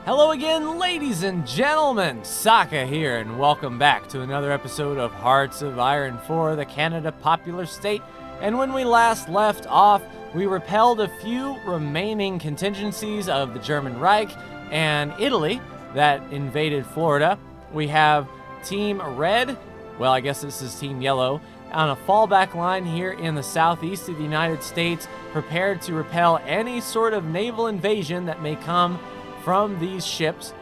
Hello again, ladies and gentlemen, Saka here, and welcome back to another episode of Hearts of Iron 4, the Canada Popular State. And when we last left off, we repelled a few remaining contingencies of the German Reich and Italy that invaded Florida. We have Team Red, well, I guess this is Team Yellow, on a fallback line here in the southeast of the United States, prepared to repel any sort of naval invasion that may come from these ships.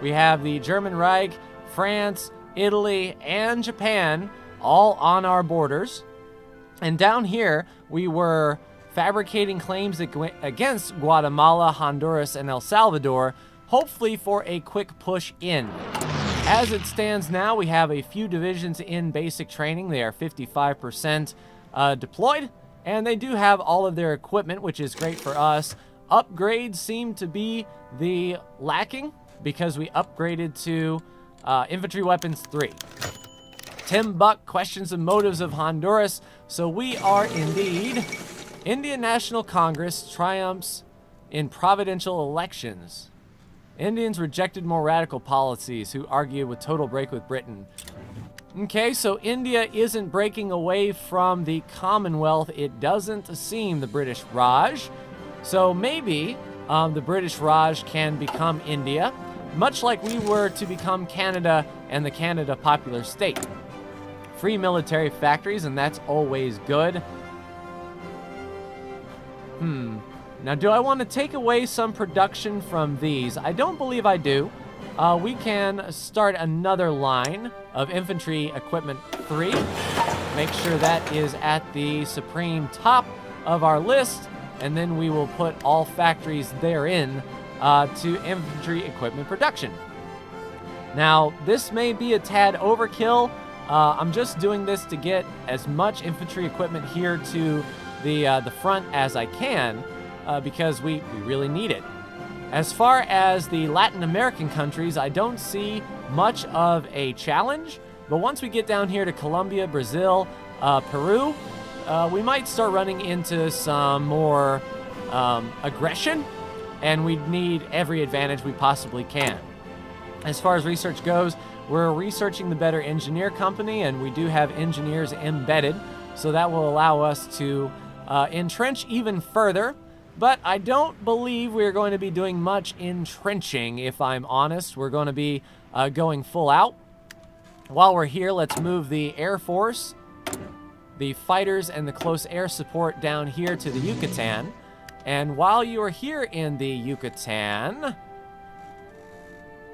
We have the German Reich, France, Italy, and Japan all on our borders. And down here, we were fabricating claims against Guatemala, Honduras, and El Salvador, hopefully for a quick push in. As it stands now, we have a few divisions in basic training. They are 55% deployed, and they do have all of their equipment, which is great for us. Upgrades seem to be the lacking because we upgraded to Infantry Weapons 3. Tim Buck questions the motives of Honduras. So we are indeed. Indian National Congress triumphs in providential elections. Indians rejected more radical policies who argue with total break with Britain. Okay, so India isn't breaking away from the Commonwealth. It doesn't seem, the British Raj. So maybe the British Raj can become India, much like we were to become Canada and the Canada Popular State. Free military factories, and that's always good. Now, do I want to take away some production from these? I don't believe I do. We can start another line of Infantry Equipment 3. Make sure that is at the supreme top of our list. And then we will put all factories therein to infantry equipment production. Now, this may be a tad overkill. I'm just doing this to get as much infantry equipment here to the front as I can because we really need it. As far as the Latin American countries, I don't see much of a challenge. But once we get down here to Colombia, Brazil, Peru, we might start running into some more aggression, and we need every advantage we possibly can. As far as research goes, we're researching the Better Engineer Company, and we do have engineers embedded, so that will allow us to entrench even further. But I don't believe we're going to be doing much entrenching, if I'm honest. We're going to be going full out. While we're here, let's move the Air Force, the fighters, and the close air support down here to the Yucatan. And while you are here in the Yucatan,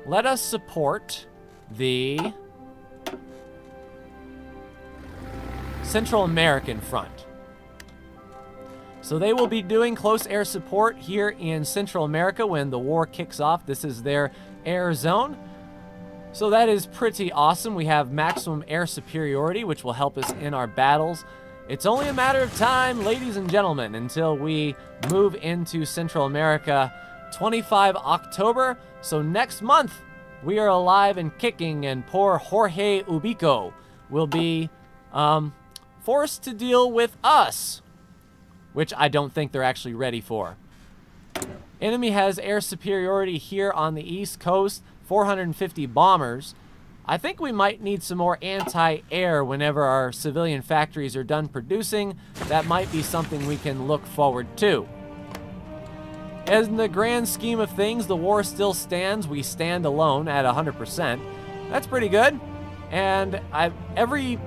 let us support the Central American front. So they will be doing close air support here in Central America when the war kicks off. This is their air zone. So that is pretty awesome. We have maximum air superiority, which will help us in our battles. It's only a matter of time, ladies and gentlemen, until we move into Central America. 25 October, so next month, we are alive and kicking, and poor Jorge Ubico will be forced to deal with us, which I don't think they're actually ready for. Enemy has air superiority here on the East Coast, 450 bombers. I think we might need some more anti-air whenever our civilian factories are done producing. That might be something we can look forward to. As in the grand scheme of things, the war still stands. We stand alone at 100%. That's pretty good. And every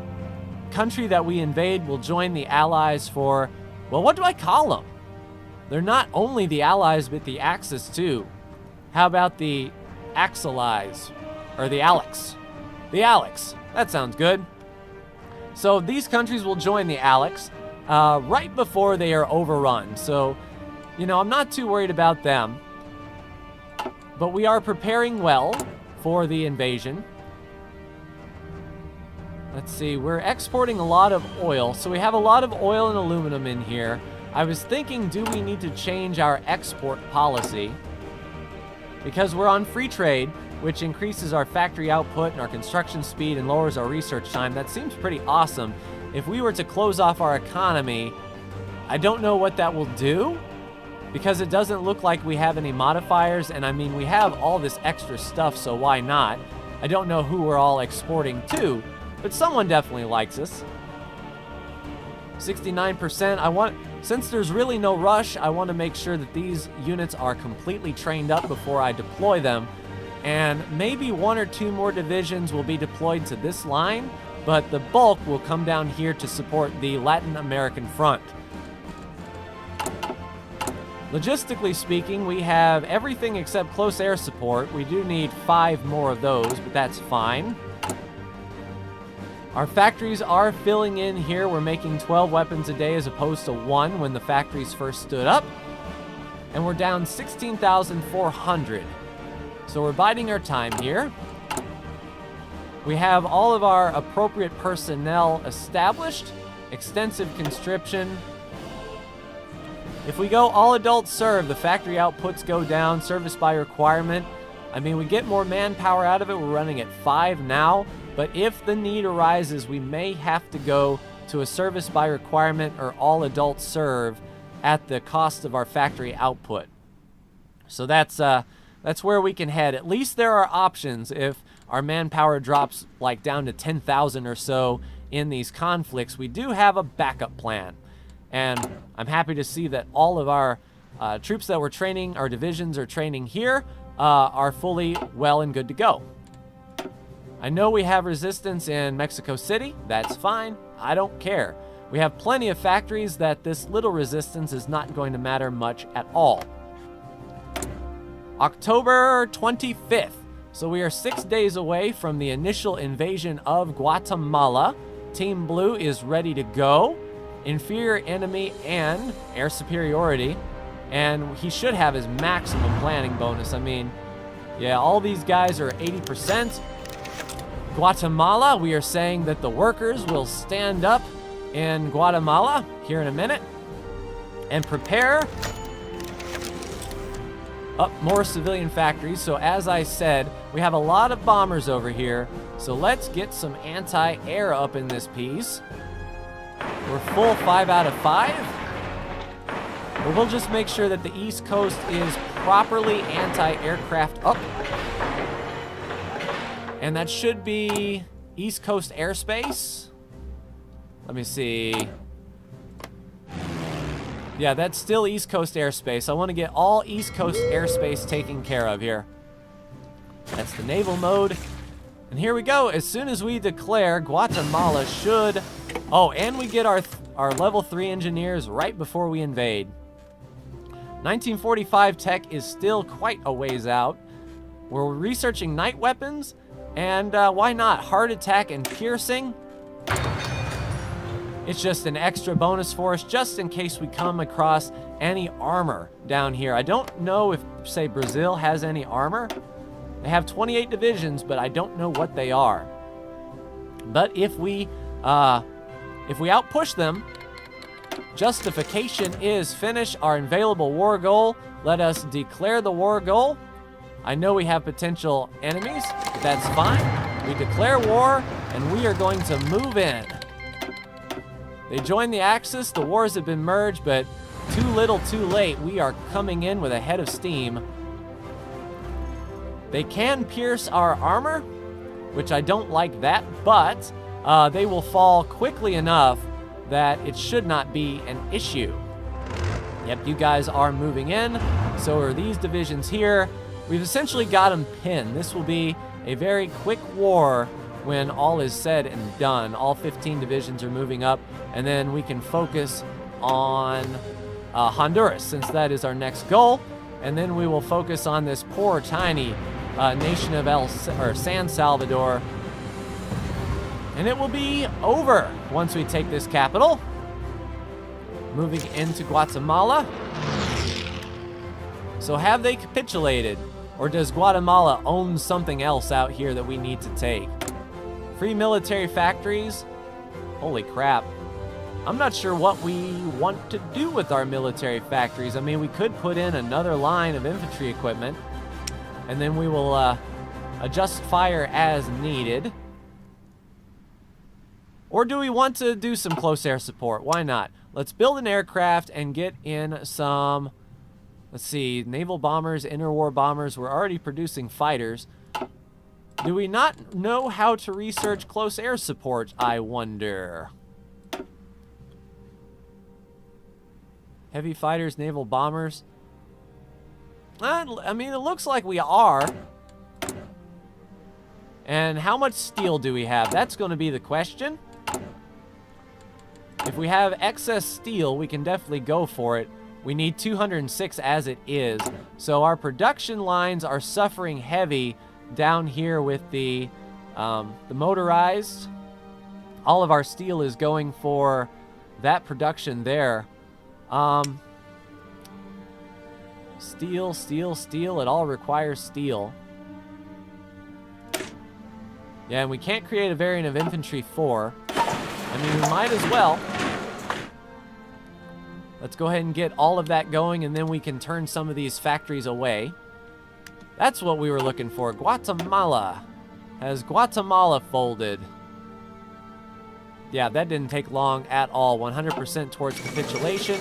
country that we invade will join the Allies for, well, what do I call them? They're not only the Allies, but the Axis too. How about the Axalize, or the Alex? The Alex, that sounds good. So these countries will join the Alex right before they are overrun. So, you know, I'm not too worried about them. But we are preparing well for the invasion. Let's see, we're exporting a lot of oil. So we have a lot of oil and aluminum in here. I was thinking, do we need to change our export policy? Because we're on free trade, which increases our factory output and our construction speed and lowers our research time. That seems pretty awesome. If we were to close off our economy, I don't know what that will do, because it doesn't look like we have any modifiers, and I mean, we have all this extra stuff, so why not? I don't know who we're all exporting to, but someone definitely likes us. 69%. Since there's really no rush, I want to make sure that these units are completely trained up before I deploy them. And maybe 1 or 2 more divisions will be deployed to this line, but the bulk will come down here to support the Latin American front. Logistically speaking, we have everything except close air support. We do need 5 more of those, but that's fine. Our factories are filling in here. We're making 12 weapons a day as opposed to 1 when the factories first stood up. And we're down 16,400. So we're biding our time here. We have all of our appropriate personnel established. Extensive conscription. If we go all adults serve, the factory outputs go down. Service by requirement. I mean, we get more manpower out of it. We're running at 5 now. But if the need arises, we may have to go to a service by requirement or all adults serve at the cost of our factory output. So that's where we can head. At least there are options if our manpower drops like down to 10,000 or so in these conflicts. We do have a backup plan. And I'm happy to see that all of our troops that we're training, our divisions are training here, are fully well and good to go. I know we have resistance in Mexico City. That's fine. I don't care. We have plenty of factories that this little resistance is not going to matter much at all. October 25th. So we are 6 days away from the initial invasion of Guatemala. Team Blue is ready to go. Inferior enemy and air superiority. And he should have his maximum planning bonus. I mean, yeah, all these guys are 80%. Guatemala, we are saying that the workers will stand up in Guatemala here in a minute and prepare up more civilian factories. So as I said, we have a lot of bombers over here. So let's get some anti-air up in this piece. We're full 5 out of 5. But we'll just make sure that the East Coast is properly anti-aircraft up. And that should be East Coast airspace. Let me see. Yeah, that's still East Coast airspace. I want to get all East Coast airspace taken care of here. That's the naval mode. And here we go. As soon as we declare, Guatemala should... Oh, and we get our level 3 engineers right before we invade. 1945 tech is still quite a ways out. We're researching night weapons. And why not? Heart attack and piercing. It's just an extra bonus for us just in case we come across any armor down here. I don't know if, say, Brazil has any armor. They have 28 divisions, but I don't know what they are. But if we outpush them, justification is finish our available war goal. Let us declare the war goal. I know we have potential enemies, but that's fine. We declare war, and we are going to move in. They joined the Axis. The wars have been merged, but too little, too late. We are coming in with a head of steam. They can pierce our armor, which I don't like that, but they will fall quickly enough that it should not be an issue. Yep, you guys are moving in. So are these divisions here. We've essentially got them pinned. This will be a very quick war when all is said and done. All 15 divisions are moving up, and then we can focus on Honduras, since that is our next goal. And then we will focus on this poor, tiny nation of San Salvador. And it will be over once we take this capital. Moving into Guatemala. So have they capitulated? Or does Guatemala own something else out here that we need to take? Free military factories? Holy crap. I'm not sure what we want to do with our military factories. I mean, we could put in another line of infantry equipment, and then we will adjust fire as needed. Or do we want to do some close air support? Why not? Let's build an aircraft and get in some Let's see, naval bombers, interwar bombers. We're already producing fighters. Do we not know how to research close air support, I wonder? Heavy fighters, naval bombers. I mean, it looks like we are. And how much steel do we have? That's going to be the question. If we have excess steel, we can definitely go for it. We need 206 as it is. So our production lines are suffering heavy down here with the motorized. All of our steel is going for that production there. Steel, steel, steel. It all requires steel. Yeah, and we can't create a variant of Infantry 4. I mean, we might as well. Let's go ahead and get all of that going, and then we can turn some of these factories away. That's what we were looking for. Guatemala. Has Guatemala folded? Yeah, that didn't take long at all. 100% towards capitulation.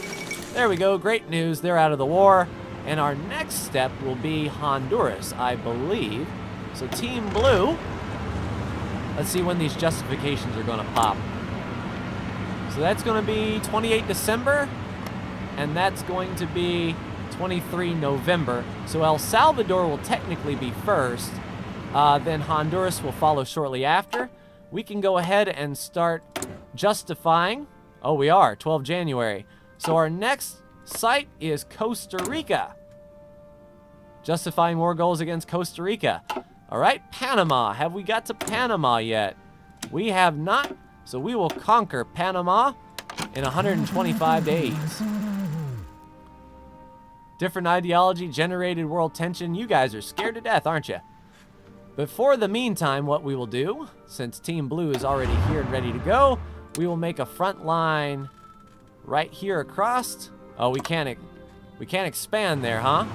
There we go. Great news. They're out of the war. And our next step will be Honduras, I believe. So Team Blue. Let's see when these justifications are going to pop. So that's going to be 28 December. And that's going to be 23 November. So El Salvador will technically be first. Then Honduras will follow shortly after. We can go ahead and start justifying. Oh, we are. 12 January. So our next site is Costa Rica. Justifying war goals against Costa Rica. All right, Panama. Have we got to Panama yet? We have not. So we will conquer Panama in 125 days. Different ideology, generated world tension. You guys are scared to death, aren't you? But for the meantime, what we will do, since Team Blue is already here and ready to go, we will make a front line right here across. Oh, we can't expand there, huh?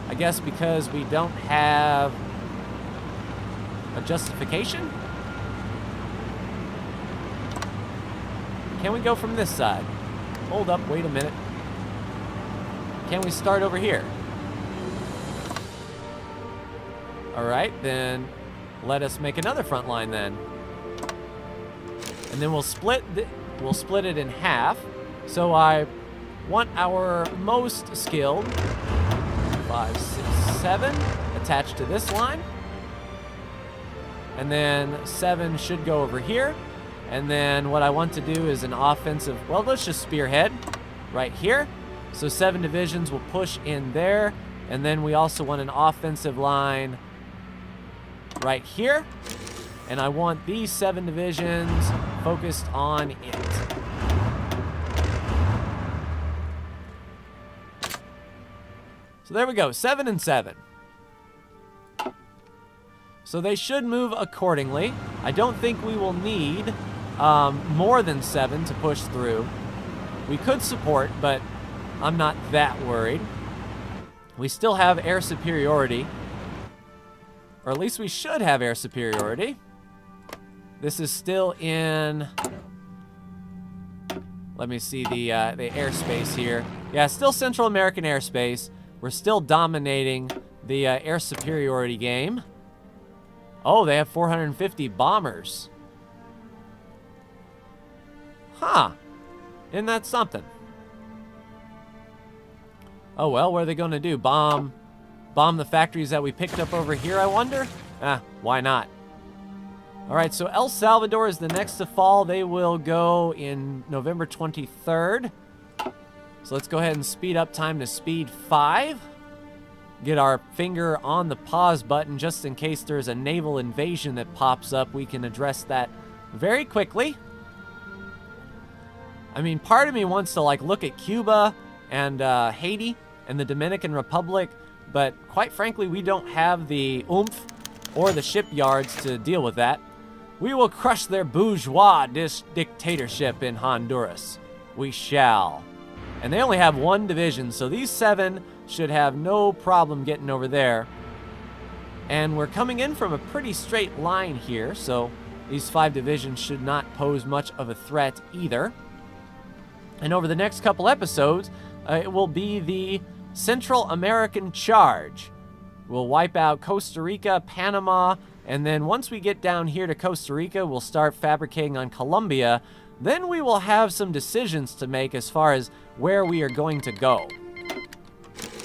I guess because we don't have a justification? Can we go from this side? Hold up, wait a minute. Can we start over here? All right, then let us make another front line then. And then we'll split it in half. So I want our most skilled 5, 6, 7 attached to this line. And then 7 should go over here. And then what I want to do is an offensive, well, let's just spearhead right here. So 7 divisions will push in there. And then we also want an offensive line right here. And I want these 7 divisions focused on it. So there we go, 7 and 7. So they should move accordingly. I don't think we will need more than 7 to push through. We could support, but I'm not that worried. We still have air superiority. Or at least we should have air superiority. This is still in... Let me see the airspace here. Yeah, still Central American airspace. We're still dominating the air superiority game. Oh, they have 450 bombers. Huh. Isn't that something? Oh, well, what are they going to do? Bomb the factories that we picked up over here, I wonder? Why not? All right, so El Salvador is the next to fall. They will go in November 23rd. So let's go ahead and speed up time to speed 5. Get our finger on the pause button just in case there's a naval invasion that pops up. We can address that very quickly. I mean, part of me wants to like look at Cuba and Haiti and the Dominican Republic, but quite frankly, we don't have the oomph or the shipyards to deal with that. We will crush their bourgeois dictatorship in Honduras. We shall. And they only have 1 division, so these 7 should have no problem getting over there. And we're coming in from a pretty straight line here, so these 5 divisions should not pose much of a threat either. And over the next couple episodes, it will be the Central American Charge. We'll wipe out Costa Rica, Panama, and then once we get down here to Costa Rica, we'll start fabricating on Colombia. Then we will have some decisions to make as far as where we are going to go.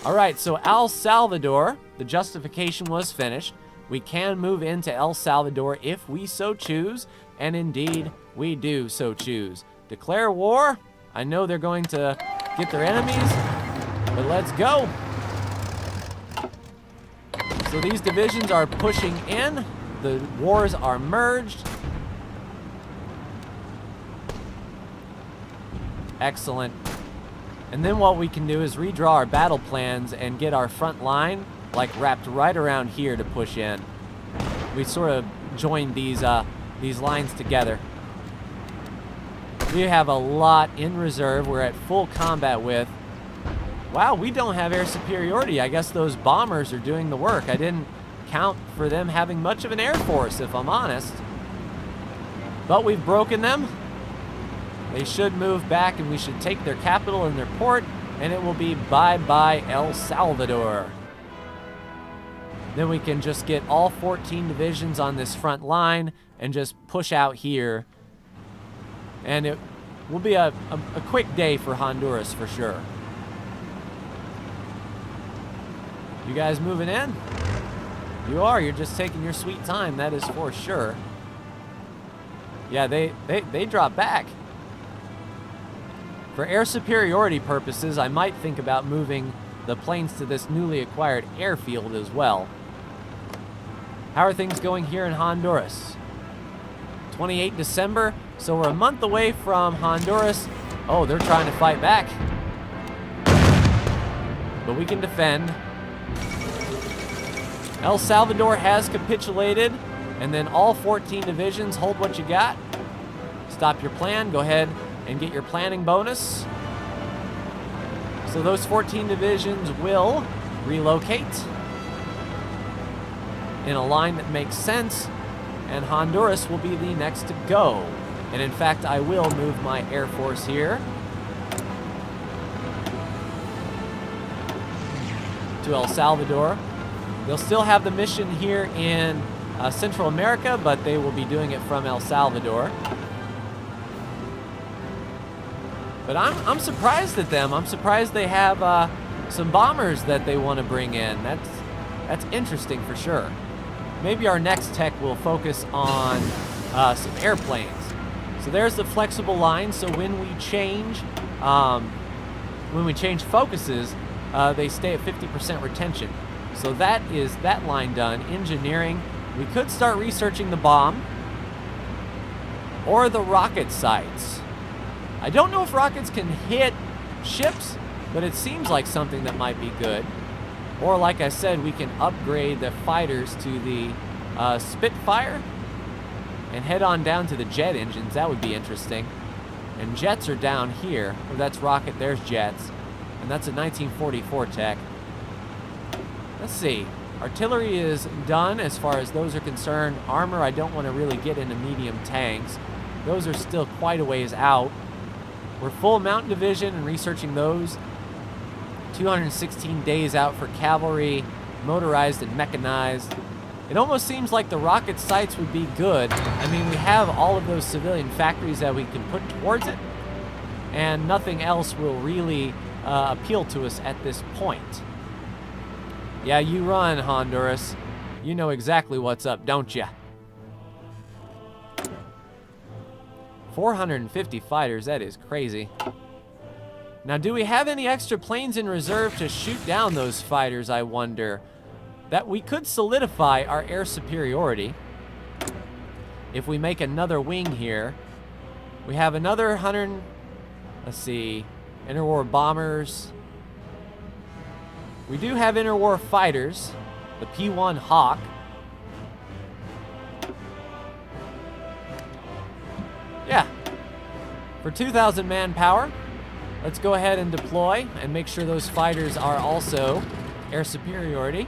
All right, so El Salvador, the justification was finished. We can move into El Salvador if we so choose, and indeed, we do so choose. Declare war. I know they're going to get their enemies, but let's go. So these divisions are pushing in. The wars are merged. Excellent. And then what we can do is redraw our battle plans and get our front line like wrapped right around here to push in. We sort of joined these lines together. We have a lot in reserve. We're at full combat with. Wow, we don't have air superiority. I guess those bombers are doing the work. I didn't count for them having much of an air force, if I'm honest. But we've broken them. They should move back, and we should take their capital and their port, and it will be bye-bye El Salvador. Then we can just get all 14 divisions on this front line and just push out here. And it will be a quick day for Honduras for sure. You guys moving in? You are. You're just taking your sweet time. That is for sure. Yeah, they drop back. For air superiority purposes, I might think about moving the planes to this newly acquired airfield as well. How are things going here in Honduras? 28 December, so we're a month away from Honduras. Oh, they're trying to fight back. But we can defend. El Salvador has capitulated, and then all 14 divisions hold what you got. Stop your plan, go ahead and get your planning bonus. So those 14 divisions will relocate in a line that makes sense, and Honduras will be the next to go. And in fact, I will move my Air Force here to El Salvador. They'll still have the mission here in Central America, but they will be doing it from El Salvador. But I'm surprised at them. I'm surprised they have some bombers that they want to bring in. That's interesting for sure. Maybe our next tech will focus on some airplanes. So there's the flexible line. So when we change focuses, they stay at 50% retention. So that is that line done. Engineering. We could start researching the bomb or the rocket sites. I don't know if rockets can hit ships, but it seems like something that might be good. Or like I said, we can upgrade the fighters to the Spitfire and head on down to the jet engines. That would be interesting. And jets are down here. Oh, that's rocket, there's jets. And that's a 1944 tech. Let's see. Artillery is done as far as those are concerned. Armor, I don't want to really get into medium tanks. Those are still quite a ways out. We're full mountain division and researching those. 216 days out for cavalry, motorized and mechanized. It almost seems like the rocket sites would be good. I mean, we have all of those civilian factories that we can put towards it, and nothing else will really appeal to us at this point. Yeah, you run, Honduras. You know exactly what's up, don't you? 450 fighters, that is crazy. Now, do we have any extra planes in reserve to shoot down those fighters, I wonder? That we could solidify our air superiority if we make another wing here. We have another 100, let's see, interwar bombers. We do have interwar fighters, the P-1 Hawk. Yeah, for 2,000 manpower, let's go ahead and deploy and make sure those fighters are also air superiority.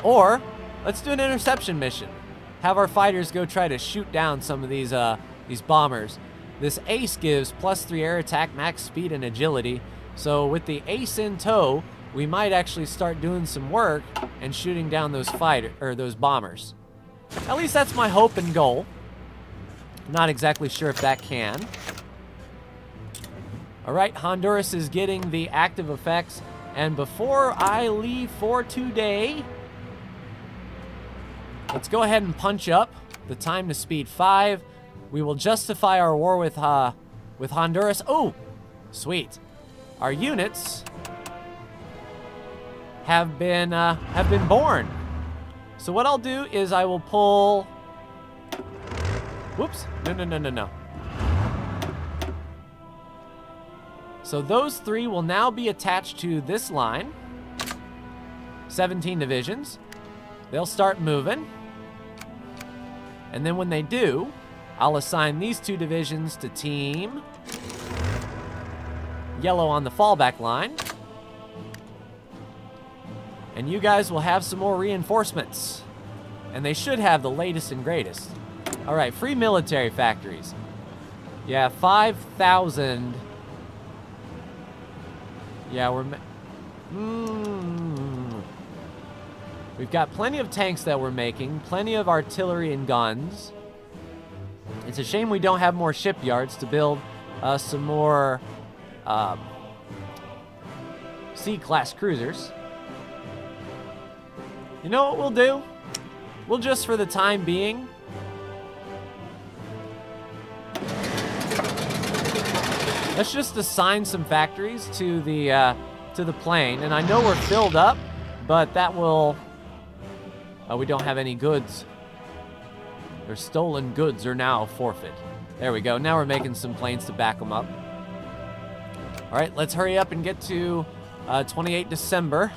Or, let's do an interception mission. Have our fighters go try to shoot down some of these bombers. This Ace gives +3 air attack, max speed, and agility. So with the Ace in tow, we might actually start doing some work and shooting down those those bombers. At least that's my hope and goal. Not exactly sure if that can. All right, Honduras is getting the active effects. And before I leave for today, let's go ahead and punch up the time to speed 5. We will justify our war with Honduras. Oh, sweet. Our units have been born. So what I'll do is I will pull. Whoops! No. So those 3 will now be attached to this line. 17 divisions. They'll start moving. And then when they do, I'll assign these 2 divisions to team yellow on the fallback line. And you guys will have some more reinforcements. And they should have the latest and greatest. All right, free military factories. Yeah, 5,000. Yeah, we've got plenty of tanks that we're making, plenty of artillery and guns. It's a shame we don't have more shipyards to build some more C-class cruisers. You know what we'll do? We'll just, for the time being, let's just assign some factories to the plane. And I know we're filled up, but that will... we don't have any goods. Their stolen goods are now forfeit. There we go. Now we're making some planes to back them up. All right, let's hurry up and get to 28 December.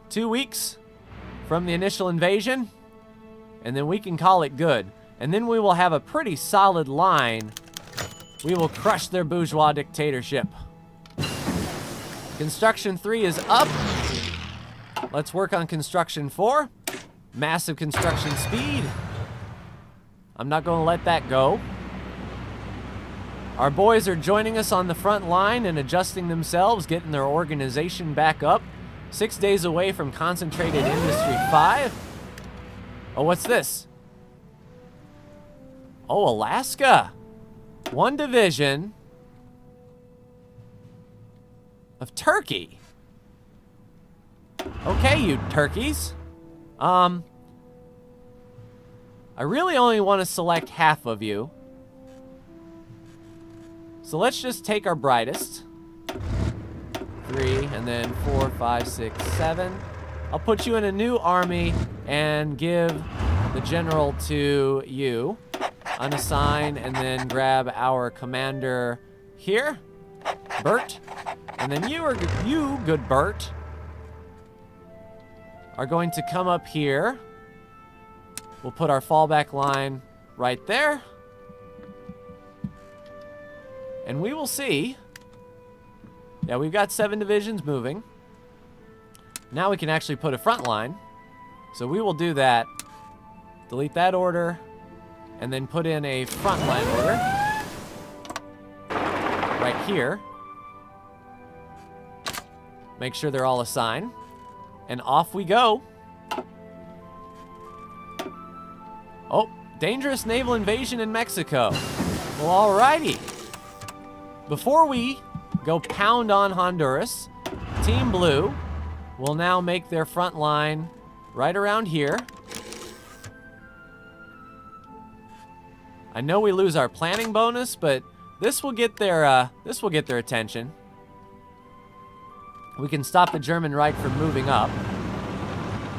2 weeks from the initial invasion, and then we can call it good. And then we will have a pretty solid line. We will crush their bourgeois dictatorship. Construction 3 is up. Let's work on construction 4. Massive construction speed. I'm not going to let that go. Our boys are joining us on the front line and adjusting themselves, getting their organization back up. 6 days away from concentrated industry 5. Oh, what's this? Oh, Alaska. 1 division of Turkey. Okay, you turkeys. I really only want to select half of you. So let's just take our brightest. 3, and then 4, 5, 6, 7. I'll put you in a new army and give the general to you. Unassign, and then grab our commander here, Bert. And then you, good Bert, are going to come up here. We'll put our fallback line right there. And we will see. Yeah, we've got 7 divisions moving. Now we can actually put a front line. So we will do that. Delete that order. And then put in a front line order. Right here. Make sure they're all assigned. And off we go. Oh, dangerous naval invasion in Mexico. Well, alrighty. Before we go pound on Honduras, Team Blue will now make their front line right around here. I know we lose our planning bonus, but this will get their attention. We can stop the German Reich from moving up,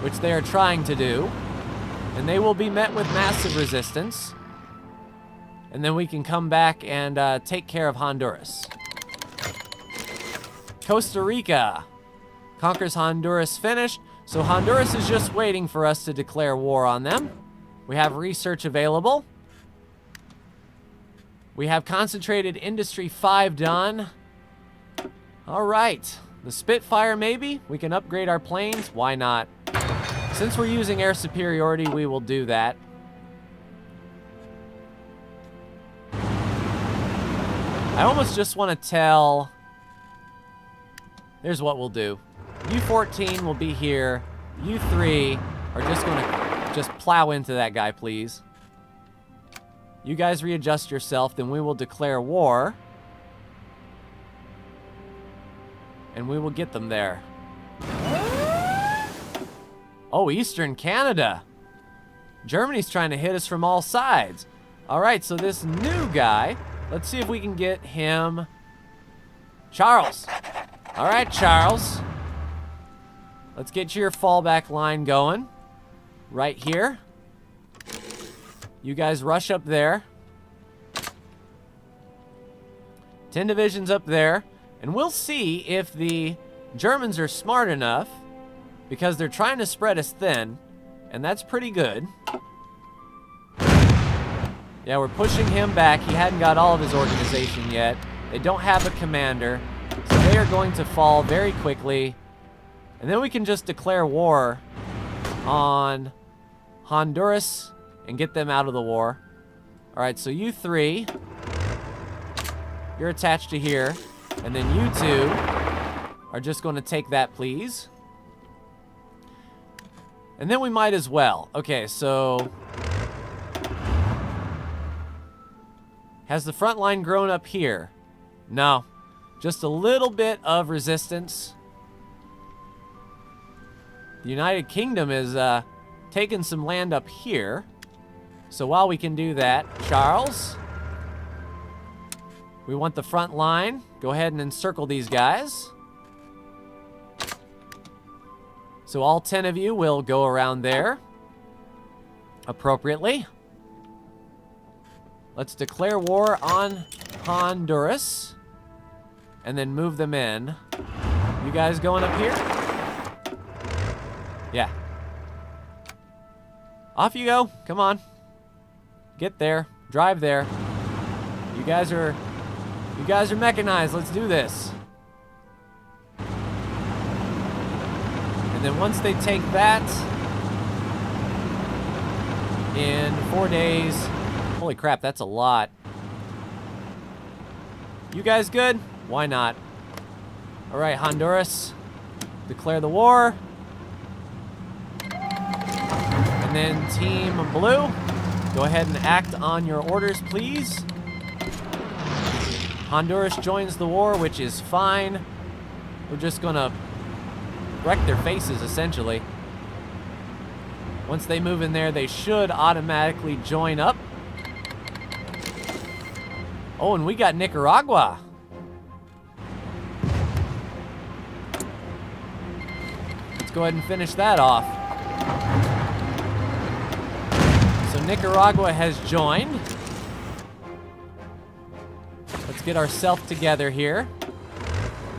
which they are trying to do, and they will be met with massive resistance. And then we can come back and take care of Honduras. Costa Rica conquers Honduras finished, so Honduras is just waiting for us to declare war on them. We have research available. We have concentrated industry 5 done. All right, the Spitfire maybe? We can upgrade our planes, why not? Since we're using air superiority, we will do that. I almost just want to tell... Here's what we'll do. U-14 will be here. U-3 are just going to just plow into that guy, please. You guys readjust yourself, then we will declare war. And we will get them there. Oh, Eastern Canada. Germany's trying to hit us from all sides. All right, so this new guy, let's see if we can get him. Charles. All right, Charles. Let's get your fallback line going. Right here. You guys rush up there. 10 divisions up there. And we'll see if the Germans are smart enough, because they're trying to spread us thin, and that's pretty good. Yeah, we're pushing him back. He hadn't got all of his organization yet. They don't have a commander, so they are going to fall very quickly. And then we can just declare war on Honduras and get them out of the war. All right, so you three, you're attached to here. And then you two are just going to take that, please. And then we might as well. Okay, so... Has the front line grown up here? No. Just a little bit of resistance. The United Kingdom is taking some land up here. So while we can do that, Charles... We want the front line. Go ahead and encircle these guys. So all 10 of you will go around there appropriately. Let's declare war on Honduras and then move them in. You guys going up here? Yeah. Off you go. Come on. Get there. Drive there. You guys are mechanized. Let's do this. And then once they take that, in 4 days, holy crap, that's a lot. You guys good? Why not? All right, Honduras, declare the war. And then Team Blue, go ahead and act on your orders, please. Honduras joins the war, which is fine. We're just gonna wreck their faces, essentially. Once they move in there, they should automatically join up. Oh, and we got Nicaragua. Let's go ahead and finish that off. So Nicaragua has joined. Let's get ourselves together here.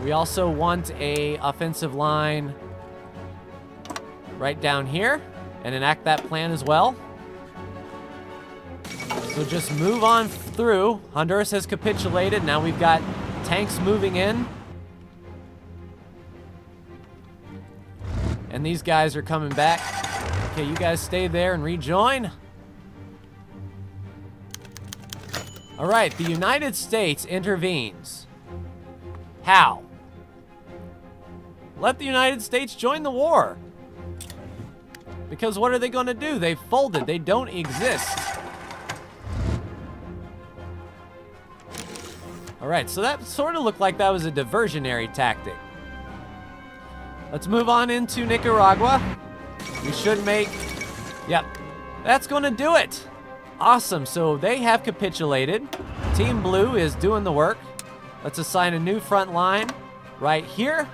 We also want a offensive line right down here and enact that plan as well. So just move on through. Honduras has capitulated. Now we've got tanks moving in. And these guys are coming back. Okay, you guys stay there and rejoin. All right, the United States intervenes. How? Let the United States join the war. Because what are they going to do? They've folded. They don't exist. All right, so that sort of looked like that was a diversionary tactic. Let's move on into Nicaragua. We should make... Yep, that's going to do it. Awesome, so they have capitulated. Team Blue is doing the work. Let's assign a new front line right here.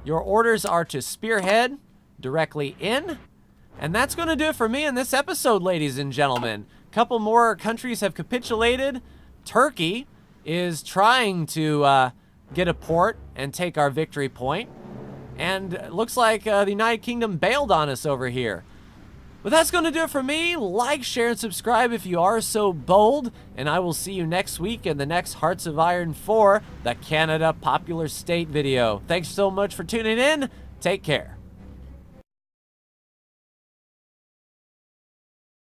Your orders are to spearhead directly in. And that's going to do it for me in this episode, ladies and gentlemen. A couple more countries have capitulated. Turkey is trying to get a port and take our victory point. And it looks like the United Kingdom bailed on us over here. But that's going to do it for me. Like, share, and subscribe if you are so bold. And I will see you next week in the next Hearts of Iron 4, the Canada Popular State video. Thanks so much for tuning in. Take care.